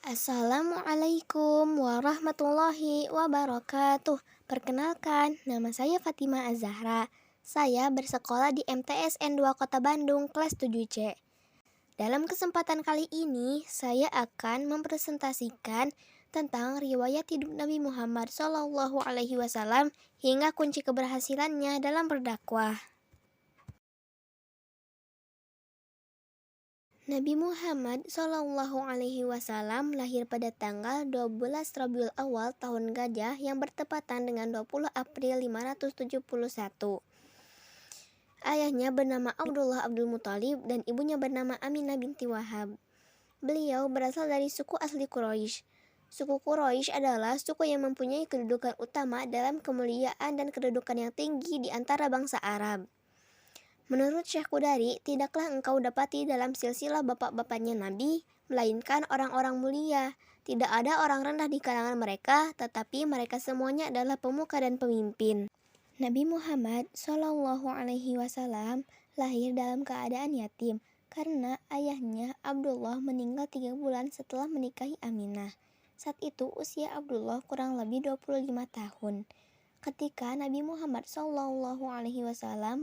Assalamualaikum warahmatullahi wabarakatuh. Perkenalkan, nama saya Fatima Az-Zahra. Saya bersekolah di MTS N2 Kota Bandung, kelas 7C. Dalam kesempatan kali ini, saya akan mempresentasikan tentang riwayat hidup Nabi Muhammad SAW hingga kunci keberhasilannya dalam berdakwah. Nabi Muhammad SAW lahir pada tanggal 12 Rabiul Awal tahun Gajah yang bertepatan dengan 20 April 571. Ayahnya bernama Abdullah Abdul Muthalib dan ibunya bernama Aminah binti Wahab. Beliau berasal dari suku asli Quraisy. Suku Quraisy adalah suku yang mempunyai kedudukan utama dalam kemuliaan dan kedudukan yang tinggi di antara bangsa Arab. Menurut Syekh Qudari, tidaklah engkau dapati dalam silsilah bapak-bapaknya Nabi, melainkan orang-orang mulia. Tidak ada orang rendah di kalangan mereka, tetapi mereka semuanya adalah pemuka dan pemimpin. Nabi Muhammad SAW lahir dalam keadaan yatim, karena ayahnya Abdullah meninggal 3 bulan setelah menikahi Aminah. Saat itu usia Abdullah kurang lebih 25 tahun. Ketika Nabi Muhammad SAW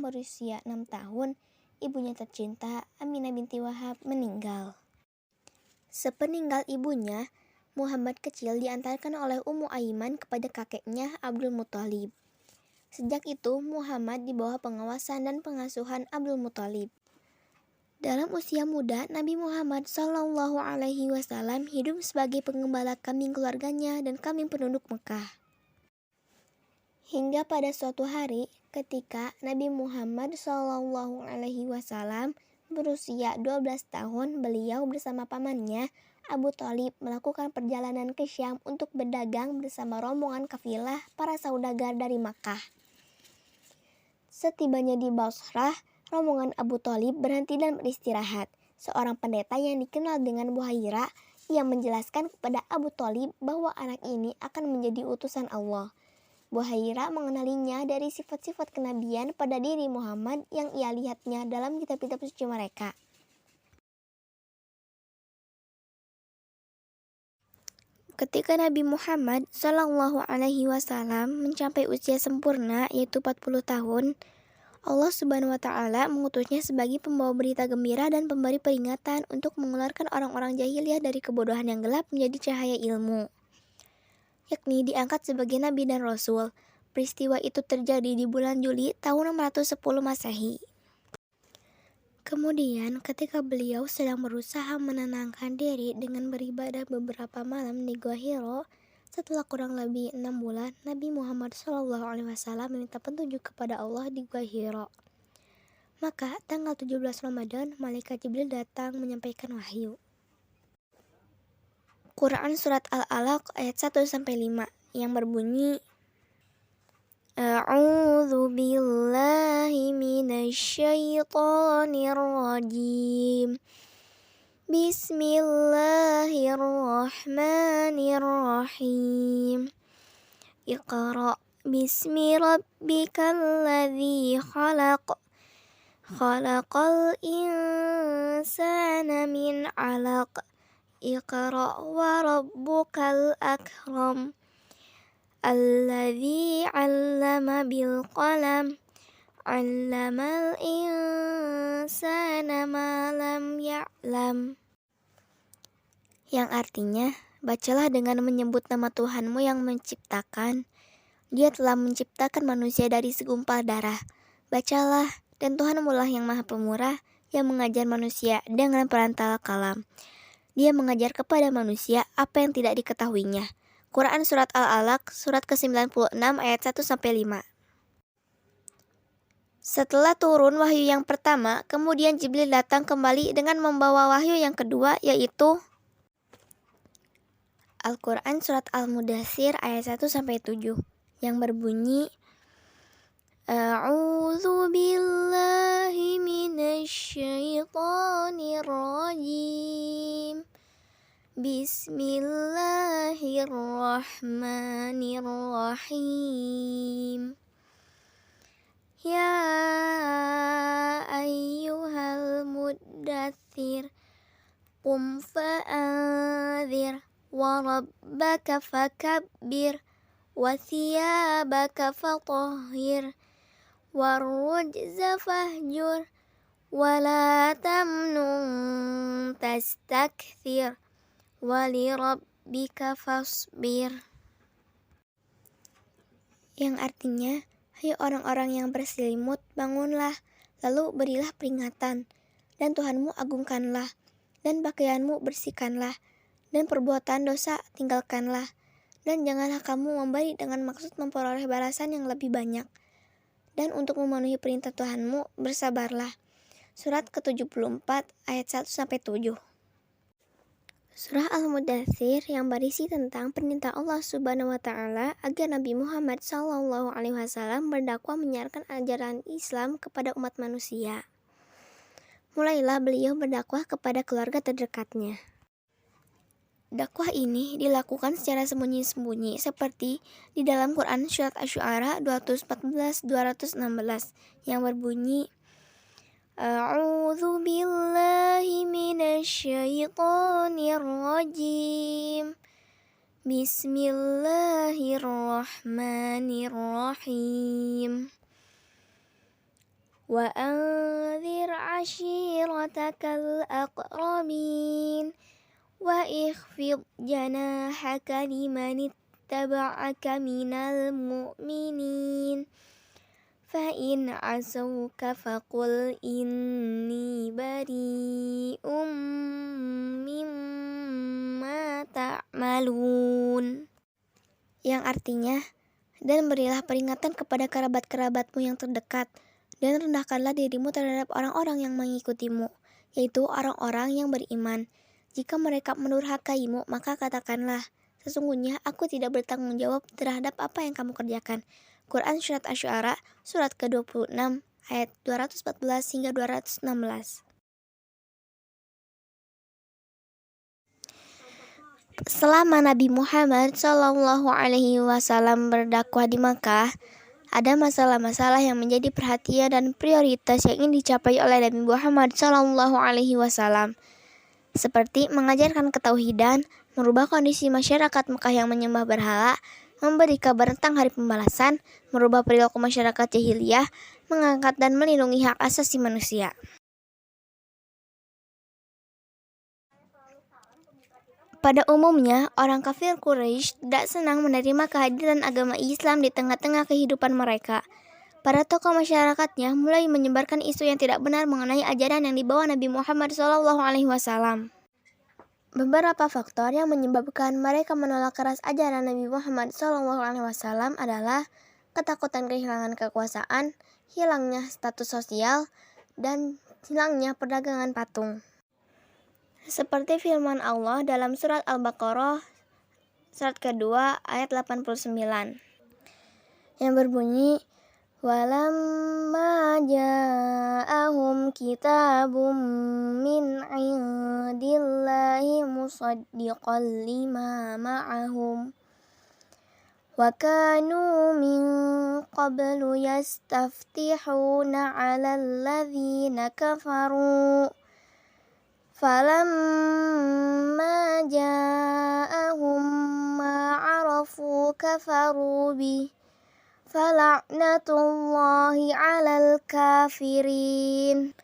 berusia 6 tahun, ibunya tercinta, Aminah binti Wahab, meninggal. Sepeninggal ibunya, Muhammad kecil diantarkan oleh Ummu Aiman kepada kakeknya Abdul Muthalib. Sejak itu, Muhammad di bawah pengawasan dan pengasuhan Abdul Muthalib. Dalam usia muda, Nabi Muhammad SAW hidup sebagai pengembala kambing keluarganya dan kambing penduduk Mekah. Hingga pada suatu hari, ketika Nabi Muhammad SAW berusia 12 tahun, beliau bersama pamannya Abu Thalib melakukan perjalanan ke Syam untuk berdagang bersama rombongan kafilah para saudagar dari Makkah. Setibanya di Basrah, rombongan Abu Thalib berhenti dan beristirahat. Seorang pendeta yang dikenal dengan Buhaira yang menjelaskan kepada Abu Thalib bahwa anak ini akan menjadi utusan Allah. Buhaira mengenalinya dari sifat-sifat kenabian pada diri Muhammad yang ia lihatnya dalam kitab-kitab suci mereka. Ketika Nabi Muhammad SAW mencapai usia sempurna yaitu 40 tahun, Allah Subhanahu wa Ta'ala mengutusnya sebagai pembawa berita gembira dan pemberi peringatan untuk mengeluarkan orang-orang jahiliyah dari kebodohan yang gelap menjadi cahaya ilmu, yakni diangkat sebagai Nabi dan Rasul. Peristiwa itu terjadi di bulan Juli tahun 610 Masehi. Kemudian ketika beliau sedang berusaha menenangkan diri dengan beribadah beberapa malam di Gua Hiro, setelah kurang lebih 6 bulan, Nabi Muhammad SAW meminta petunjuk kepada Allah di Gua Hiro. Maka tanggal 17 Ramadan, Malaikat Jibril datang menyampaikan wahyu. Quran Surat Al-Alaq ayat 1-5 yang berbunyi, A'udzu billahi minasyaitonir rajim. Bismillahirrahmanirrahim. Iqra bismi rabbikal ladzi khalaq. Khalaqal insana min 'alaq. Iqra wa rabbukal akram. Alladzi 'allama bil qalam. 'Allamal insana ma lam ya'lam. Yang artinya, bacalah dengan menyebut nama Tuhanmu yang menciptakan. Dia telah menciptakan manusia dari segumpal darah. Bacalah, dan Tuhanmu lah yang maha pemurah, yang mengajar manusia dengan perantara kalam. Dia mengajar kepada manusia apa yang tidak diketahuinya. Quran Surat Al-Alaq, surat ke-96 ayat 1-5. Setelah turun wahyu yang pertama, kemudian Jibril datang kembali dengan membawa wahyu yang kedua, yaitu Al-Quran Surat Al-Mudaththir ayat 1-7, yang berbunyi, A'udzu billahi minasyaitonir rajim. Bismillahirrahmanirrahim. Ya ayyuhal muddaththir qum fa'anzir وربك فكبر وثيابك فطهر والرجز فاهجر ولا تمنن تستكثر ولربك فاصبر. Yang artinya, hai orang-orang yang berselimut, bangunlah, lalu berilah peringatan, dan Tuhanmu agungkanlah, dan pakaianmu bersihkanlah, dan perbuatan dosa tinggalkanlah, dan janganlah kamu memberi dengan maksud memperoleh balasan yang lebih banyak. Dan untuk memenuhi perintah Tuhanmu, bersabarlah. Surat ke-74 ayat 1-7. Surah Al-Mudaththir yang berisi tentang perintah Allah Subhanahu wa taala agar Nabi Muhammad SAW berdakwah menyiarkan ajaran Islam kepada umat manusia. Mulailah beliau berdakwah kepada keluarga terdekatnya. Dakwah ini dilakukan secara sembunyi-sembunyi seperti di dalam Quran Surat Asy-Syu'ara 214-216 yang berbunyi A'udzu billahi minasyaitonir rajim. Bismillahirrahmanirrahim. Wa anzir ashiratakal aqrabin wa ikhfid janahaka liman ittaba'aka minal mu'minin. فَإِنْ عَصَوْكَ فَقُلْ إِنِّي بَرِيءٌ مِّمَّا تَعْمَلُونَ. Yang artinya, dan berilah peringatan kepada kerabat-kerabatmu yang terdekat, dan rendahkanlah dirimu terhadap orang-orang yang mengikutimu, yaitu orang-orang yang beriman. Jika mereka mendurhakaimu, maka katakanlah, sesungguhnya aku tidak bertanggung jawab terhadap apa yang kamu kerjakan. Quran Surat Asy-Syu'ara surat ke-26 ayat 214-216. Selama Nabi Muhammad SAW berdakwah di Makkah, ada masalah-masalah yang menjadi perhatian dan prioritas yang ingin dicapai oleh Nabi Muhammad SAW, seperti mengajarkan ketauhidan, merubah kondisi masyarakat Makkah yang menyembah berhala, memberi kabar tentang hari pembalasan, merubah perilaku masyarakat jahiliyah, mengangkat dan melindungi hak asasi manusia. Pada umumnya, orang kafir Quraisy tidak senang menerima kehadiran agama Islam di tengah-tengah kehidupan mereka. Para tokoh masyarakatnya mulai menyebarkan isu yang tidak benar mengenai ajaran yang dibawa Nabi Muhammad SAW. Beberapa faktor yang menyebabkan mereka menolak keras ajaran Nabi Muhammad SAW adalah ketakutan kehilangan kekuasaan, hilangnya status sosial, dan hilangnya perdagangan patung. Seperti firman Allah dalam surat Al-Baqarah surat kedua ayat 89 yang berbunyi Walamma ja'ahum kitabum min indillahi musaddiqan lima ma'ahum wa kanu min qablu yastaftihuna 'alal ladzina kafaru falamma ja'ahum ma 'arafu kafaru bih fala'natullahi 'alal kafirin.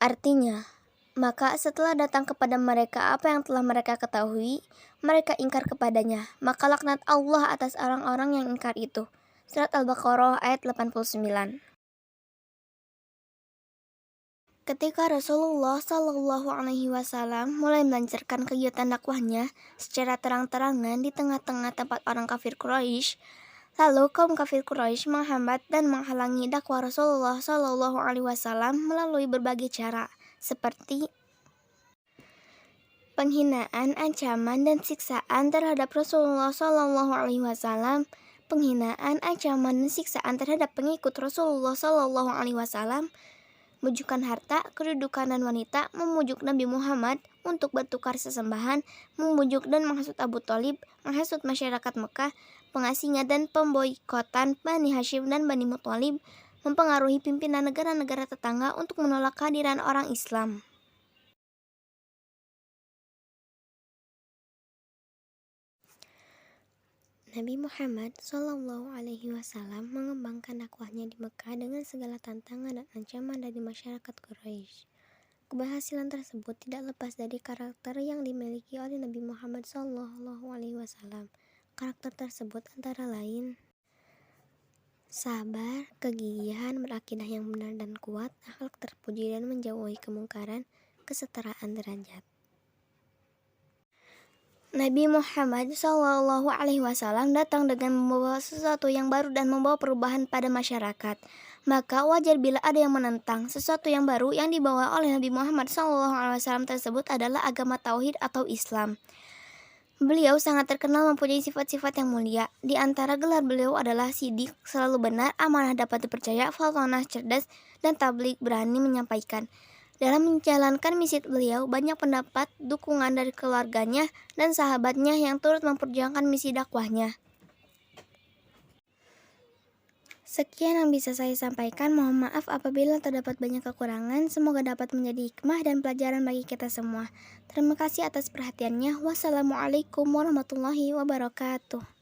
Artinya, maka setelah datang kepada mereka apa yang telah mereka ketahui, mereka ingkar kepadanya, maka laknat Allah atas orang-orang yang ingkar itu. Surat Al-Baqarah ayat 89. Ketika Rasulullah SAW mulai melancarkan kegiatan dakwahnya secara terang-terangan di tengah-tengah tempat orang kafir Quraisy, lalu kaum kafir Quraisy menghambat dan menghalangi dakwah Rasulullah SAW melalui berbagai cara, seperti penghinaan, ancaman, dan siksaan terhadap Rasulullah SAW, penghinaan, ancaman, dan siksaan terhadap pengikut Rasulullah SAW, bujukan harta, kedudukan, dan wanita, memujuk Nabi Muhammad untuk bertukar sesembahan, membujuk dan menghasut Abu Thalib, menghasut masyarakat Mekah, pengasingan dan pemboikotan Bani Hashim dan Bani Muthalib, mempengaruhi pimpinan negara-negara tetangga untuk menolak kehadiran orang Islam. Nabi Muhammad Shallallahu Alaihi Wasallam mengembangkan dakwahnya di Mekah dengan segala tantangan dan ancaman dari masyarakat Quraisy. Keberhasilan tersebut tidak lepas dari karakter yang dimiliki oleh Nabi Muhammad Shallallahu Alaihi Wasallam. Karakter tersebut antara lain sabar, kegigihan, berakidah yang benar dan kuat, akhlak terpuji dan menjauhi kemungkaran, kesetaraan derajat. Nabi Muhammad Shallallahu Alaihi Wasallam datang dengan membawa sesuatu yang baru dan membawa perubahan pada masyarakat. Maka wajar bila ada yang menentang. Sesuatu yang baru yang dibawa oleh Nabi Muhammad Shallallahu Alaihi Wasallam tersebut adalah agama tauhid atau Islam. Beliau sangat terkenal mempunyai sifat-sifat yang mulia. Di antara gelar beliau adalah sidik, selalu benar, amanah dapat dipercaya, fatonah cerdas, dan tabligh berani menyampaikan. Dalam menjalankan misi beliau, banyak pendapat dukungan dari keluarganya dan sahabatnya yang turut memperjuangkan misi dakwahnya. Sekian yang bisa saya sampaikan. Mohon maaf apabila terdapat banyak kekurangan. Semoga dapat menjadi hikmah dan pelajaran bagi kita semua. Terima kasih atas perhatiannya. Wassalamualaikum warahmatullahi wabarakatuh.